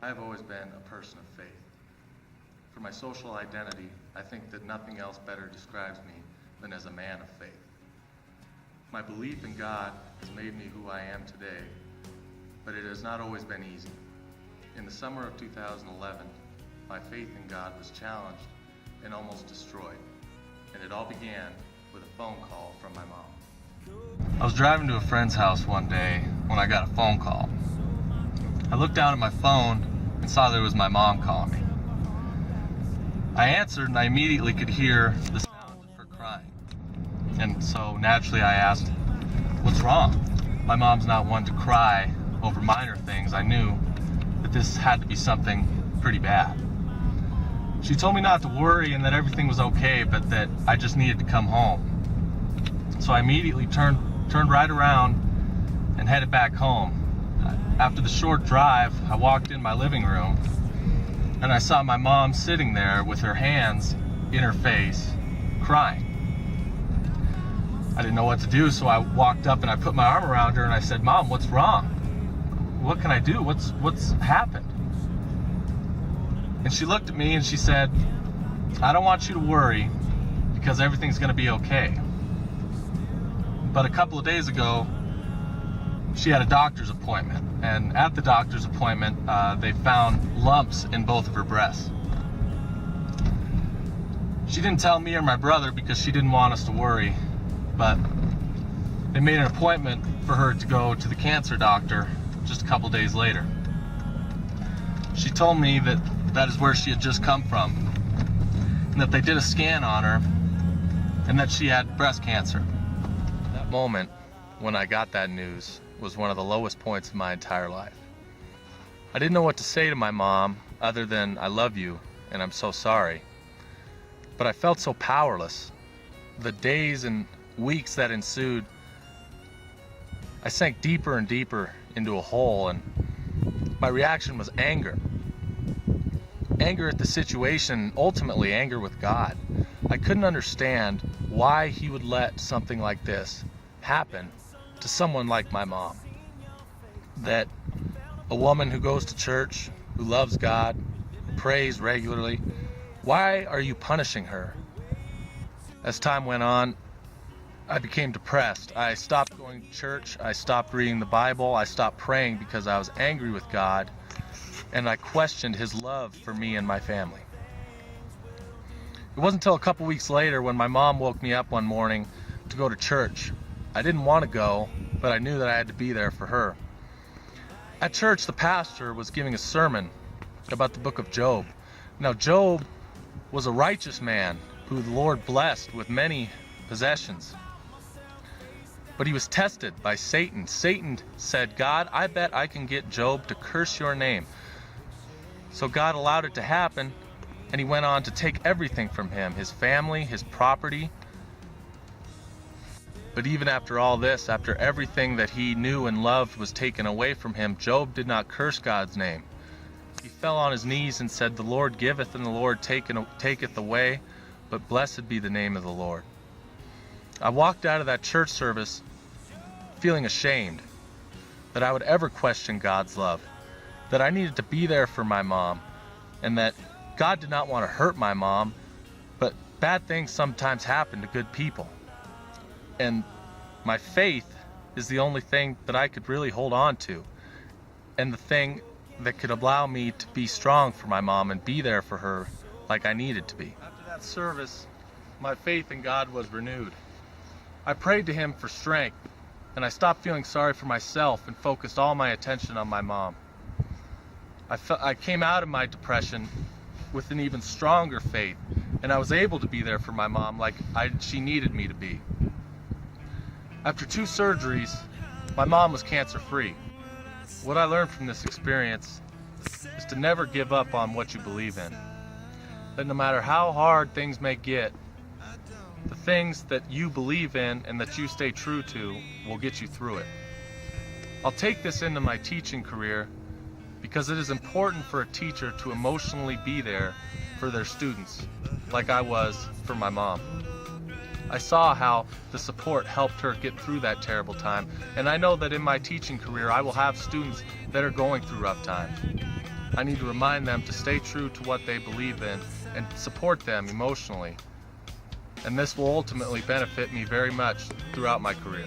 I have always been a person of faith. For my social identity, I think that nothing else better describes me than as a man of faith. My belief in God has made me who I am today, but it has not always been easy. In the summer of 2011, my faith in God was challenged and almost destroyed, and it all began with a phone call from my mom. I was driving to a friend's house one day when I got a phone call. I looked down at my phone and saw there was my mom calling me. I answered and I immediately could hear the sound of her crying. And so naturally I asked, "What's wrong?" My mom's not one to cry over minor things. I knew that this had to be something pretty bad. She told me not to worry and that everything was okay, but that I just needed to come home. So I immediately turned right around and headed back home. After the short drive, I walked in my living room and I saw my mom sitting there with her hands in her face, crying. I didn't know what to do, so I walked up and I put my arm around her and I said, "Mom, what's wrong? What can I do? What's happened?" And she looked at me and she said, "I don't want you to worry because everything's going to be okay." But a couple of days ago, she had a doctor's appointment, and at the doctor's appointment, they found lumps in both of her breasts. She didn't tell me or my brother because she didn't want us to worry, but they made an appointment for her to go to the cancer doctor just a couple days later. She told me that that is where she had just come from, and that they did a scan on her, and that she had breast cancer. That moment when I got that news was one of the lowest points of my entire life. I didn't know what to say to my mom other than, "I love you and I'm so sorry." But I felt so powerless. The days and weeks that ensued, I sank deeper and deeper into a hole, and my reaction was anger. Anger at the situation, ultimately anger with God. I couldn't understand why He would let something like this happen to someone like my mom. That a woman who goes to church, who loves God, who prays regularly, why are you punishing her? As time went on, I became depressed. I stopped going to church. I stopped reading the Bible. I stopped praying because I was angry with God, and I questioned His love for me and my family. It wasn't until a couple weeks later when my mom woke me up one morning to go to church. I didn't want to go, but I knew that I had to be there for her. At church, the pastor was giving a sermon about the book of Job. Now, Job was a righteous man who the Lord blessed with many possessions. But he was tested by Satan. Satan said, "God, I bet I can get Job to curse your name." So God allowed it to happen, and He went on to take everything from him, his family, his property. But even after all this, after everything that he knew and loved was taken away from him, Job did not curse God's name. He fell on his knees and said, "The Lord giveth and the Lord taketh away, but blessed be the name of the Lord." I walked out of that church service feeling ashamed that I would ever question God's love, that I needed to be there for my mom, and that God did not want to hurt my mom, but bad things sometimes happen to good people. And my faith is the only thing that I could really hold on to, and the thing that could allow me to be strong for my mom and be there for her like I needed to be. After that service, my faith in God was renewed. I prayed to Him for strength, and I stopped feeling sorry for myself and focused all my attention on my mom. I came out of my depression with an even stronger faith, and I was able to be there for my mom like she needed me to be. After 2 surgeries, my mom was cancer-free. What I learned from this experience is to never give up on what you believe in. That no matter how hard things may get, the things that you believe in and that you stay true to will get you through it. I'll take this into my teaching career because it is important for a teacher to emotionally be there for their students, like I was for my mom. I saw how the support helped her get through that terrible time, and I know that in my teaching career I will have students that are going through rough times. I need to remind them to stay true to what they believe in and support them emotionally. And this will ultimately benefit me very much throughout my career.